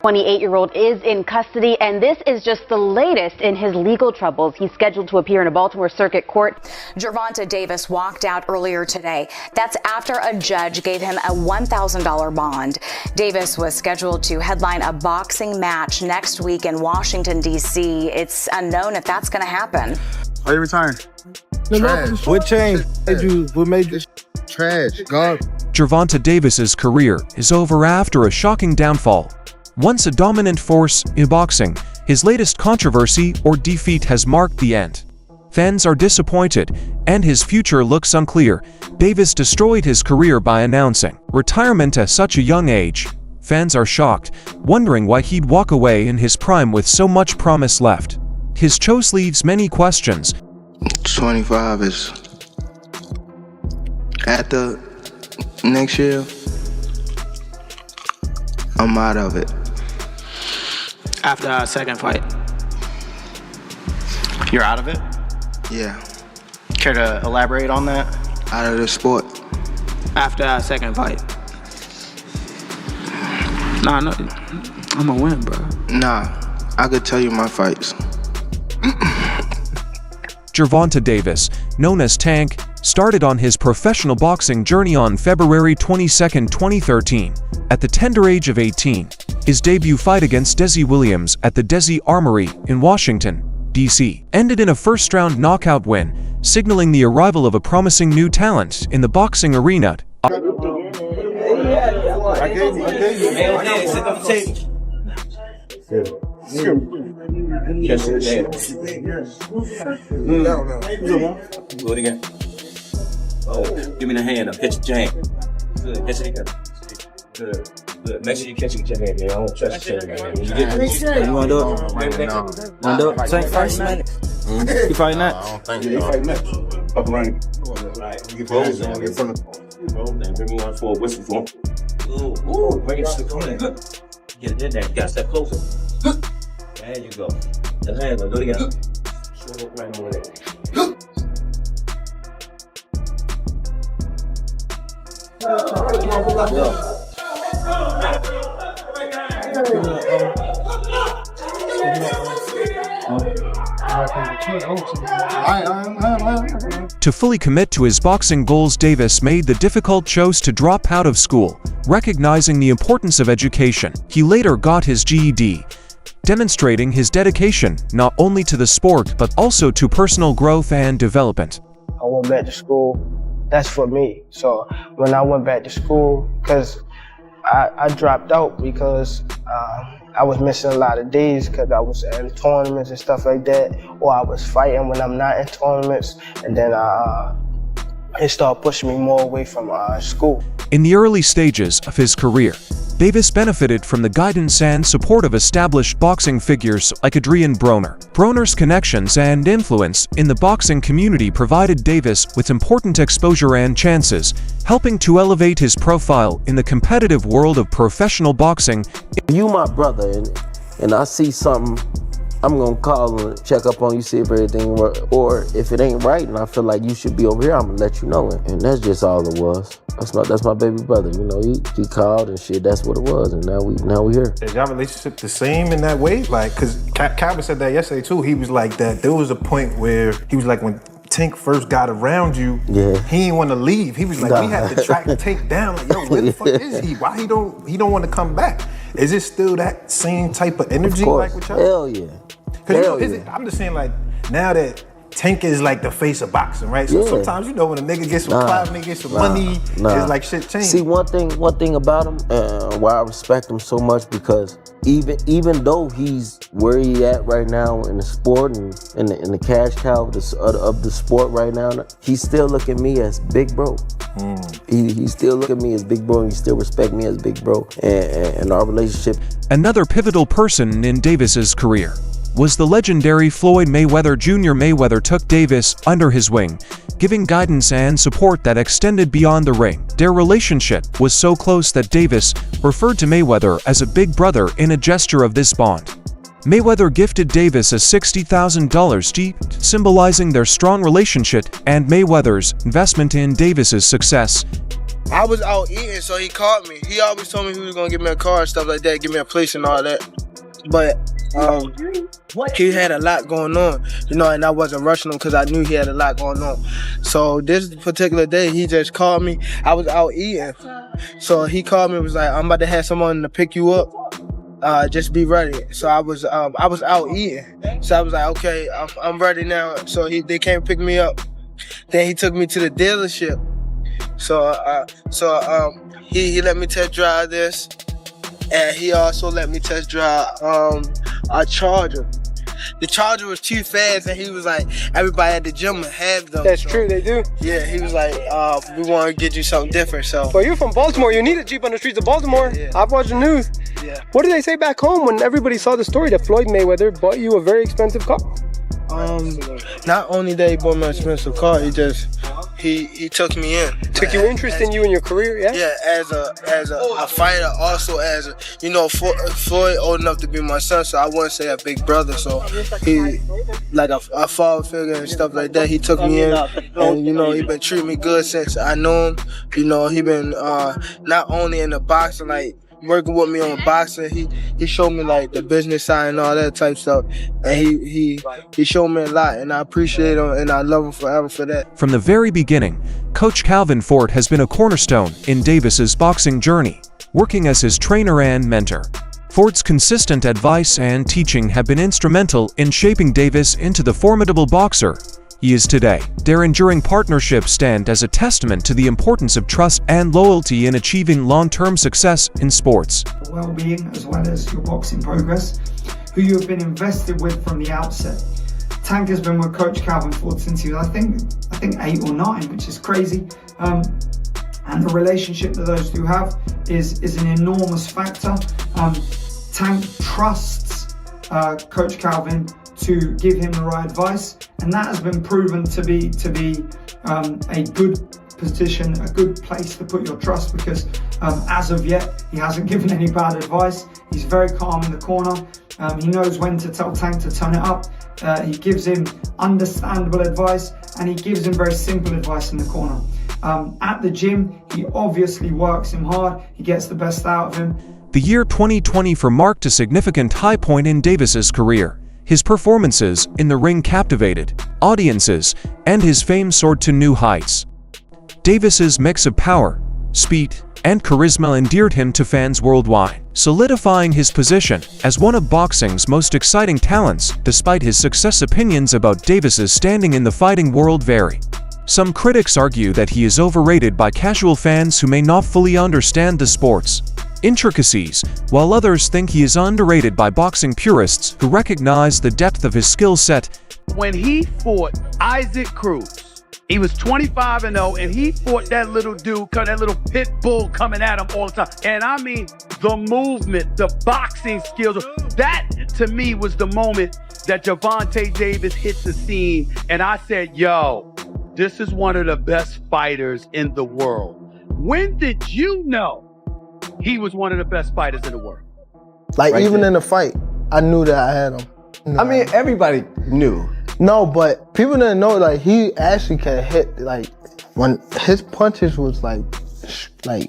28-year-old is in custody, and this is just the latest in his legal troubles. He's scheduled to appear in a Baltimore Circuit Court. Gervonta Davis walked out earlier today. That's after a judge gave him a $1,000 bond. Davis was scheduled to headline a boxing match next week in Washington, D.C. It's unknown if that's going to happen. Are you retiring? Trash. What changed? What made you? Trash. God. Gervonta Davis's career is over after a shocking downfall. Once a dominant force in boxing, his latest controversy or defeat has marked the end. Fans are disappointed, and his future looks unclear. Davis destroyed his career by announcing retirement at such a young age. Fans are shocked, wondering why he'd walk away in his prime with so much promise left. His choice leaves many questions. 25 is after next year. I'm out of it. After our second fight. You're out of it? Yeah. Care to elaborate on that? Out of the sport. After our second fight. Nah, no, I'm gonna win, bro. Nah, I could tell you my fights. Gervonta Davis, known as Tank, started on his professional boxing journey on February 22, 2013. At the tender age of 18, his debut fight against Desi Williams at the Desi Armory in Washington, D.C., ended in a first-round knockout win, signaling the arrival of a promising new talent in the boxing arena. Do it again. Oh, give me the hand up. Catch your jam. Good. Catch it again. Good. Good. Make sure you catch your hand. I don't trust your hand. You want to do it? Want to do it? Same first minute. You fighting that? I don't think so. You fighting that. Up around. Right. You get close and get from the roll and bring me on for a whistle for him. Ooh. Bring it to the corner. Get it in there. You got to step closer. There you go. That hand. Do it again. Show it right over there. To fully commit to his boxing goals, Davis made the difficult choice to drop out of school, recognizing the importance of education. He later got his GED, demonstrating his dedication not only to the sport but also to personal growth and development. I went back to school. That's for me. So when I went back to school, because I dropped out because I was missing a lot of days because I was in tournaments and stuff like that, or I was fighting when I'm not in tournaments, and then it started pushing me more away from school. In the early stages of his career, Davis benefited from the guidance and support of established boxing figures like Adrian Broner. Broner's connections and influence in the boxing community provided Davis with important exposure and chances, helping to elevate his profile in the competitive world of professional boxing. You my brother, and I see something, I'm gonna call and check up on you, see if everything works. Or if it ain't right and I feel like you should be over here, I'm gonna let you know. And that's just all it was. That's my baby brother. You know, he called and shit. That's what it was. And now we here. Is y'all relationship the same in that way? Like, cause Calvin said that yesterday too. He was like that. There was a point where he was like, when Tank first got around you, yeah, he didn't want to leave. He was like, we had to track Tank down. Like, yo, where the fuck is he? Why he don't want to come back? Is it still that same type of energy? Of course. Like with y'all? Hell yeah. Cause I'm just saying, like, now that Tank is like the face of boxing, right? So sometimes, you know, when a nigga gets some clout and they get some money, it's like shit changed. See, one thing about him, why I respect him so much, because even though he's where he at right now in the sport and in the cash cow of the sport right now, he still look at me as big bro. He still look at me as big bro, and he still respect me as big bro, and our relationship. Another pivotal person in Davis's career was the legendary Floyd Mayweather Jr. Mayweather took Davis under his wing, giving guidance and support that extended beyond the ring. Their relationship was so close that Davis referred to Mayweather as a big brother in a gesture of this bond. Mayweather gifted Davis a $60,000 gift, symbolizing their strong relationship and Mayweather's investment in Davis's success. I was out eating, so he called me. He always told me he was gonna give me a car and stuff like that, give me a place and all that. But he had a lot going on, you know, and I wasn't rushing him because I knew he had a lot going on. So this particular day, he just called me. I was out eating, so he called me and was like, "I'm about to have someone to pick you up. Just be ready." So I was out eating, so I was like, "Okay, I'm ready now." So they came pick me up. Then he took me to the dealership. So he let me test drive this, and he also let me test drive a Charger. The Charger was too fast, and he was like, everybody at the gym would have them. That's true, they do. Yeah, he was like, we want to get you something different. So. But you're from Baltimore. You need a Jeep on the streets of Baltimore. Yeah. I've watched the news. Yeah. What did they say back home when everybody saw the story that Floyd Mayweather bought you a very expensive car? Not only that he bought me an expensive car, he took me in. Took you interest in you and your career, yeah? Yeah, as a fighter, also as a, you know, Floyd old enough to be my son, so I wouldn't say a big brother, so he, like a father figure and stuff like that, he took me in, and, you know, he been treating me good since I knew him. You know, he been not only in the boxing, like, working with me on boxing, he showed me like the business side and all that type stuff, and he showed me a lot, and I appreciate him and I love him forever for that. From the very beginning, Coach Calvin Ford has been a cornerstone in Davis's boxing journey, working as his trainer and mentor. Ford's consistent advice and teaching have been instrumental in shaping Davis into the formidable boxer he is today. Their enduring partnership stand as a testament to the importance of trust and loyalty in achieving long-term success in sports. Well-being as well as your boxing progress, who you have been invested with from the outset. Tank has been with Coach Calvin Ford since he was, I think 8 or 9, which is crazy. And the relationship that those two have is an enormous factor. Tank trusts Coach Calvin to give him the right advice, and that has been proven to be a good position, a good place to put your trust, because as of yet he hasn't given any bad advice. He's very calm in the corner. He knows when to tell Tank to turn it up. He gives him understandable advice, and he gives him very simple advice in the corner. At the gym, he obviously works him hard. He gets the best out of him. The year 2020 marked a significant high point in Davis's career. His performances in the ring captivated audiences, and his fame soared to new heights. Davis's mix of power, speed, and charisma endeared him to fans worldwide, solidifying his position as one of boxing's most exciting talents. Despite his success, opinions about Davis's standing in the fighting world vary. Some critics argue that he is overrated by casual fans who may not fully understand the sport's intricacies, while others think he is underrated by boxing purists who recognize the depth of his skill set. When he fought Isaac Cruz, he was 25-0, and he fought that little dude, that little pit bull coming at him all the time. And I mean, the movement, the boxing skills, that to me was the moment that Gervonta Davis hit the scene, and I said, yo, this is one of the best fighters in the world. When did you know he was one of the best fighters in the world? Like, right even there in the fight, I knew that I had him. I mean, everybody knew. No, but people didn't know, like, he actually can hit, like, when his punches was like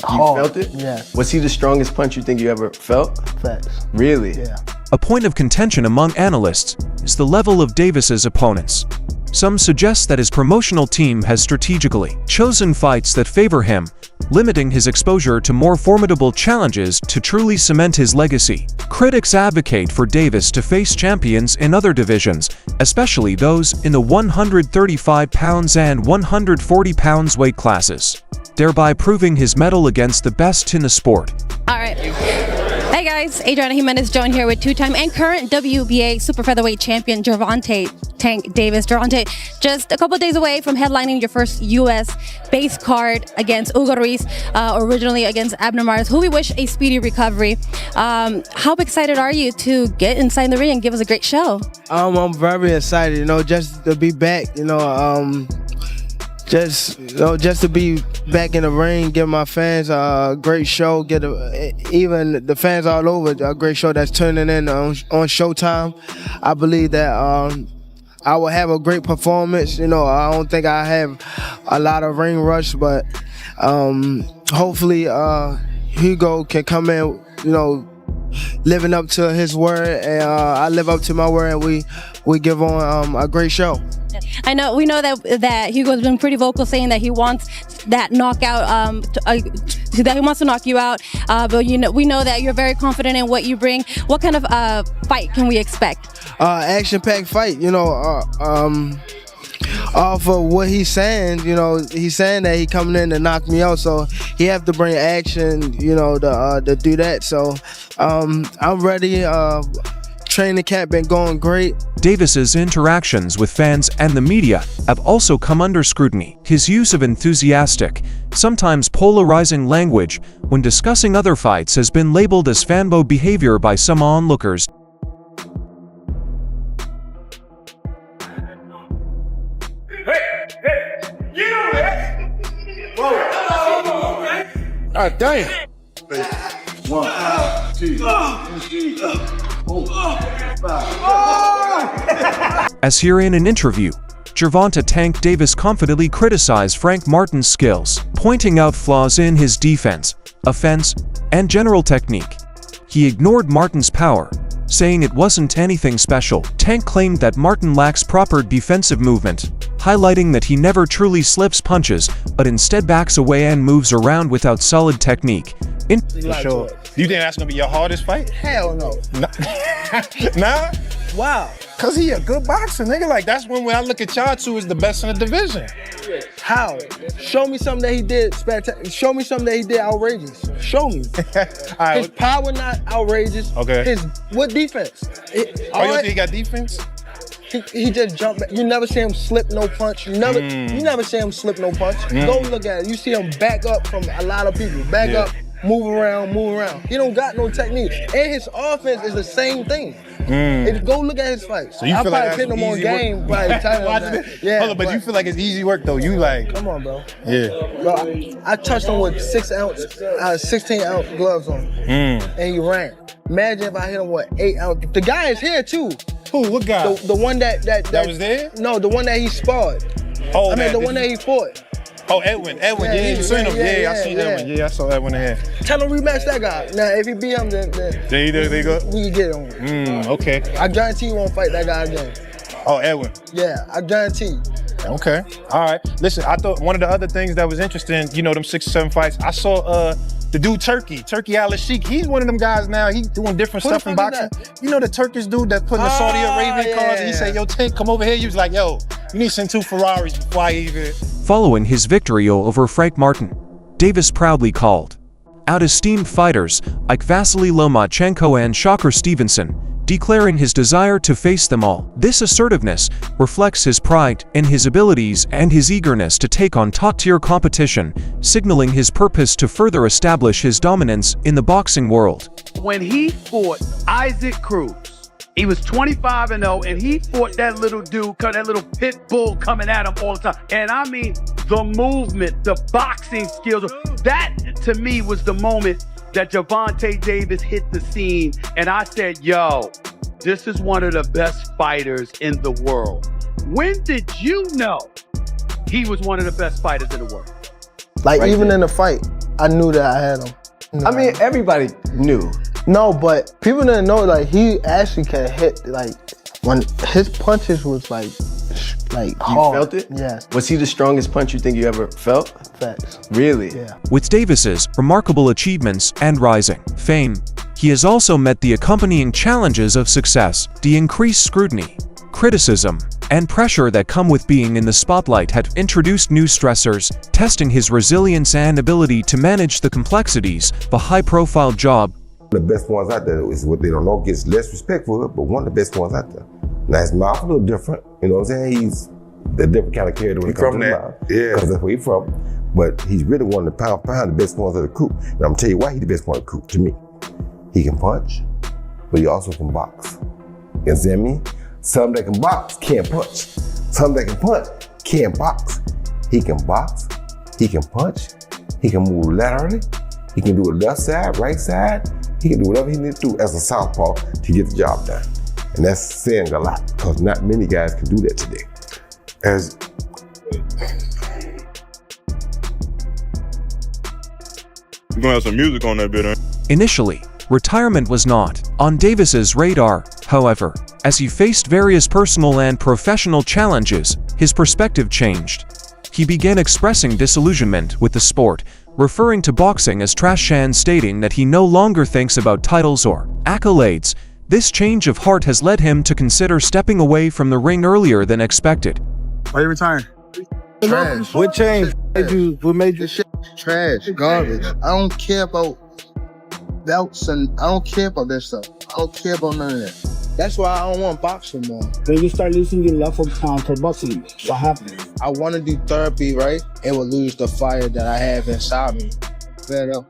hard. You felt it? Yeah. Was he the strongest punch you think you ever felt? Facts. Really? Yeah. A point of contention among analysts is the level of Davis's opponents. Some suggest that his promotional team has strategically chosen fights that favor him, limiting his exposure to more formidable challenges to truly cement his legacy. Critics advocate for Davis to face champions in other divisions, especially those in the 135 pounds and 140 pounds weight classes, thereby proving his mettle against the best in the sport. All right. Hey guys, Adriana Jimenez joined here with two-time and current WBA super featherweight champion Gervonta Tank Davis. Gervonta, just a couple days away from headlining your first U.S. base card against Hugo Ruiz, originally against Abner Mares, who we wish a speedy recovery. How excited are you to get inside the ring and give us a great show? I'm very excited, you know, just to be back, you know, just to be back in the ring, give my fans a great show, even the fans all over a great show that's turning in on Showtime. I believe that I will have a great performance. You know, I don't think I have a lot of ring rush, but hopefully Hugo can come in, you know, living up to his word, and I live up to my word, and we give on a great show. We know that Hugo's been pretty vocal saying that he wants that knockout, that he wants to knock you out. But we know that you're very confident in what you bring. What kind of fight can we expect? Action-packed fight. You know, off of what he's saying. You know, he's saying that he coming in to knock me out, so he have to bring action. You know, to do that. So I'm ready. Training camp been going great. Davis's interactions with fans and the media have also come under scrutiny. His use of enthusiastic, sometimes polarizing language when discussing other fights has been labeled as fanboy behavior by some onlookers. Ah, damn. 1, 2, 3, 4, 5. As here in an interview, Gervonta Tank Davis confidently criticized Frank Martin's skills, pointing out flaws in his defense, offense, and general technique. He ignored Martin's power, saying it wasn't anything special. Tank claimed that Martin lacks proper defensive movement, highlighting that he never truly slips punches, but instead backs away and moves around without solid technique. For sure. You think that's gonna be your hardest fight? Hell no. Nah? Wow. Cause he a good boxer, nigga. Like that's when I look at y'all two as the best in the division. How? Show me something that he did spectacular. Show me something that he did outrageous. Show me. Right, his power not outrageous. Okay. What defense? You don't think he got defense? He just jumped back. You never see him slip no punch. You never see him slip no punch. Go look at it. You see him back up from a lot of people. Back up, move around. He don't got no technique. And his offense is the same thing. Go look at his fights. So you feel like put him on game. Yeah, hold on, but you feel like it's easy work though. You like, come on, bro. Yeah. Bro, I touched him with 16-ounce gloves on, and he ran. Imagine if I hit him with 8 ounce. The guy is here too. Who? What guy? The one that was there? No, the one that he sparred. Oh, the one that he fought. Oh, Edwin. Yeah, you seen him. Yeah, I seen Edwin. Yeah, I saw Edwin in here. Tell him rematch that guy. Now, if he beat him, then there you go. We can get him. Okay. I guarantee you won't fight that guy again. Oh, Edwin. Yeah, I guarantee you. Okay. All right. Listen, I thought one of the other things that was interesting, you know, them 6 or 7 fights, I saw the dude Turkey Al-Sheikh. He's one of them guys now. He's doing different stuff in boxing. You know the Turkish dude that's putting the Saudi Arabian cards, and he said, yo, Tank, come over here. He was like, yo, you need to send 2 Ferraris before I even... Following his victory over Frank Martin, Davis proudly called out esteemed fighters like Vasily Lomachenko and Shakur Stevenson, declaring his desire to face them all. This assertiveness reflects his pride in his abilities and his eagerness to take on top-tier competition, signaling his purpose to further establish his dominance in the boxing world. When he fought Isaac Cruz, he was 25-0, and he fought that little dude, that little pit bull coming at him all the time. And I mean, the movement, the boxing skills, that to me was the moment that Gervonta Davis hit the scene, and I said, yo, this is one of the best fighters in the world. When did you know he was one of the best fighters in the world? Like, right even there in the fight, I knew that I had him. I mean, everybody knew. No, but people didn't know, like, he actually can hit, like, when his punches was like hard. You felt it? Yes. Was he the strongest punch you think you ever felt? Facts. Really? Yeah. With Davis's remarkable achievements and rising fame, he has also met the accompanying challenges of success. The increased scrutiny, criticism, and pressure that come with being in the spotlight have introduced new stressors, testing his resilience and ability to manage the complexities of a high-profile job. The best ones out there is what they don't know gets less respect for it, but one of the best ones out there. Now his mouth a little different, you know what I'm saying? He's a different kind of character when it comes to the mouth. Yeah. Because that's where he's from. But he's really one of the pound the best ones of the coop. And I'm gonna tell you why he's the best one of the coop to me. He can punch, but he also can box. You understand me? Some that can box can't punch. Some that can punch can't box. He can box, he can punch, he can move laterally, he can do it left side, right side, he can do whatever he needs to do as a southpaw to get the job done. And that's saying a lot, because not many guys can do that today. As you're gonna have some music on that bit, huh? Initially, retirement was not on Davis's radar. However, as he faced various personal and professional challenges, his perspective changed. He began expressing disillusionment with the sport, referring to boxing as trash and stating that he no longer thinks about titles or accolades. This change of heart has led him to consider stepping away from the ring earlier than expected. Why are you retiring? Trash. What changed? What made you? This shit trash, garbage. I don't care about belts and I don't care about that stuff. I don't care about none of that. That's why I don't want boxing more. When you start losing your love for boxing, what happened? I want to do therapy, right? It will lose the fire that I have inside me. Fed up.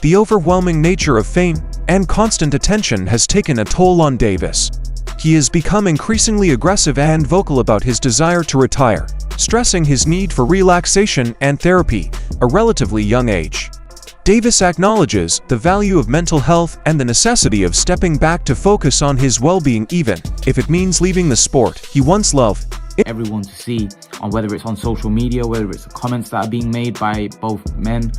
The overwhelming nature of fame and constant attention has taken a toll on Davis. He has become increasingly aggressive and vocal about his desire to retire, stressing his need for relaxation and therapy at a relatively young age. Davis acknowledges the value of mental health and the necessity of stepping back to focus on his well-being, even if it means leaving the sport he once loved. Everyone to see, on whether it's on social media, whether it's the comments that are being made by both men.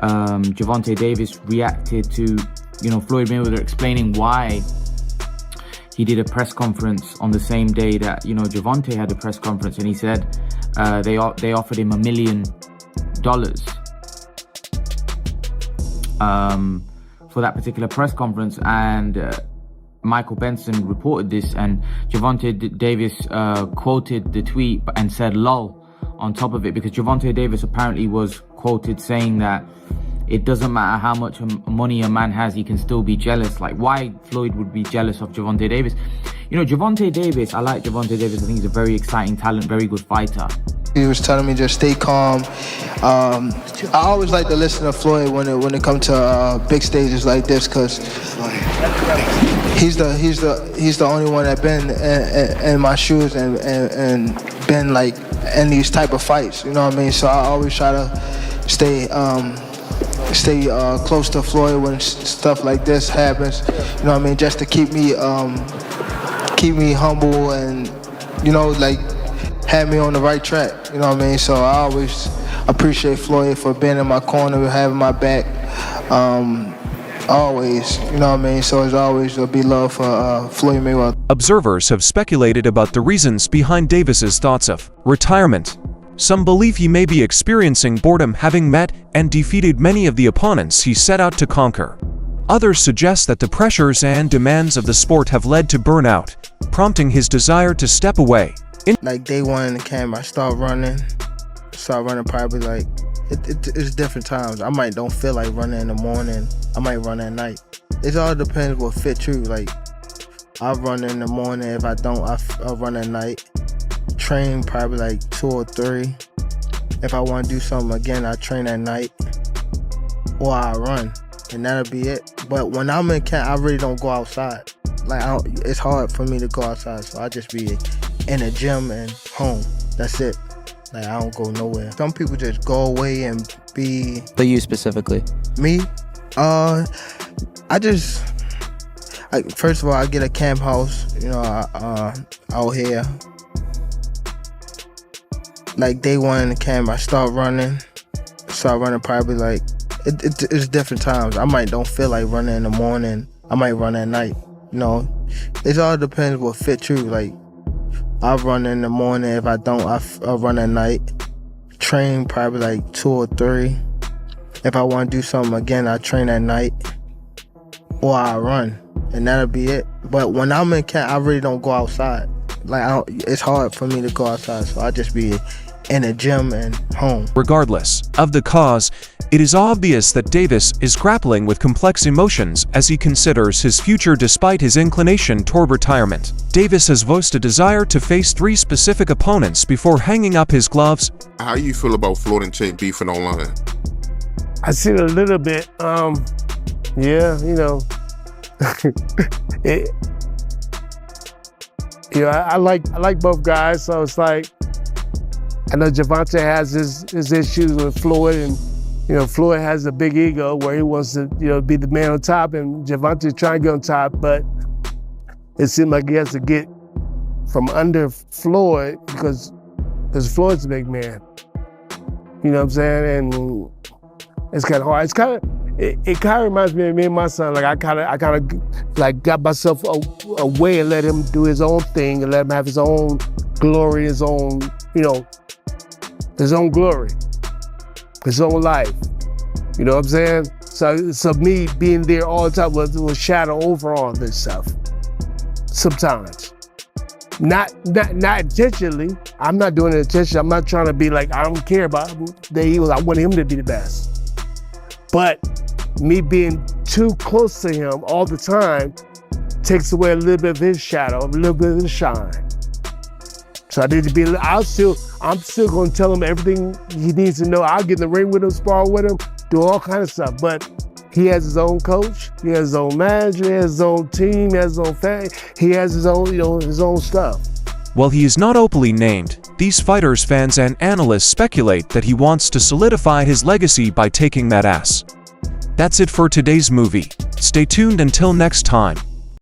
Gervonta Davis reacted to, Floyd Mayweather explaining why he did a press conference on the same day that, Gervonta had a press conference, and he said they offered him $1 million for that particular press conference, and Michael Benson reported this, and Gervonta Davis quoted the tweet and said "lol" on top of it, because Gervonta Davis apparently was quoted saying that it doesn't matter how much money a man has, he can still be jealous. Like, why Floyd would be jealous of Gervonta Davis? Gervonta Davis, I like Gervonta Davis. I think he's a very exciting talent, very good fighter. He was telling me just stay calm. I always like to listen to Floyd when it comes to big stages like this, because he's the only one that been in my shoes and been like in these type of fights. You know what I mean? So I always try to stay close to Floyd when stuff like this happens. You know what I mean? Just to keep me humble and have me on the right track. You know what I mean? So I always appreciate Floyd for being in my corner, having my back. Always, you know what I mean? So it's always a big love for Floyd Mayweather. Observers have speculated about the reasons behind Davis's thoughts of retirement. Some believe he may be experiencing boredom, having met and defeated many of the opponents he set out to conquer. Others suggest that the pressures and demands of the sport have led to burnout, prompting his desire to step away. Like day one in the camp, I start running probably like, it's different times. I might don't feel like running in the morning, I might run at night. It all depends what fits you. Like, I run in the morning, if I don't, I'll run at night. Train probably like 2 or 3. If I want to do something again, I train at night, or I run, and that'll be it. But when I'm in camp, I really don't go outside. Like, it's hard for me to go outside, so I just be in the gym and home. That's it. Like, I don't go nowhere. Some people just go away and be... But you specifically? Me? First of all, I get a camp house, out here. Like day one in the camp, I start running probably like, it's different times. I might don't feel like running in the morning, I might run at night. It all depends what fits you. Like, I run in the morning, if I don't, I'll run at night. Train probably like 2 or 3. If I want to do something again, I train at night, or I run, and that'll be it. But when I'm in camp, I really don't go outside. Like, it's hard for me to go outside, so I just be in the gym and home. Regardless of the cause, it is obvious that Davis is grappling with complex emotions as he considers his future despite his inclination toward retirement. Davis has voiced a desire to face 3 specific opponents before hanging up his gloves. How do you feel about Floyd and Tank beefing online? I seen a little bit. Yeah, I like both guys, so it's like, I know Gervonta has his issues with Floyd, and Floyd has a big ego where he wants to, be the man on top, and Gervonta trying to get on top, but it seemed like he has to get from under Floyd because Floyd's a big man. You know what I'm saying? And it's kind of hard. It's kind of, it kind of reminds me of me and my son. Like I kind of like got myself away and let him do his own thing and let him have his own glory, his own, his own glory, his own life. You know what I'm saying? So me being there all the time will shadow over all this stuff. Sometimes. Not intentionally. I'm not doing it intentionally. I'm not trying to be like, I don't care about the Eagles. I want him to be the best. But me being too close to him all the time takes away a little bit of his shadow, a little bit of his shine. So I need to be, I'm still gonna tell him everything he needs to know. I'll get in the ring with him, spar with him, do all kind of stuff. But he has his own coach, he has his own manager, he has his own team, he has his own family, he has his own, his own stuff. While he is not openly named, these fighters, fans, and analysts speculate that he wants to solidify his legacy by taking that ass. That's it for today's movie. Stay tuned until next time.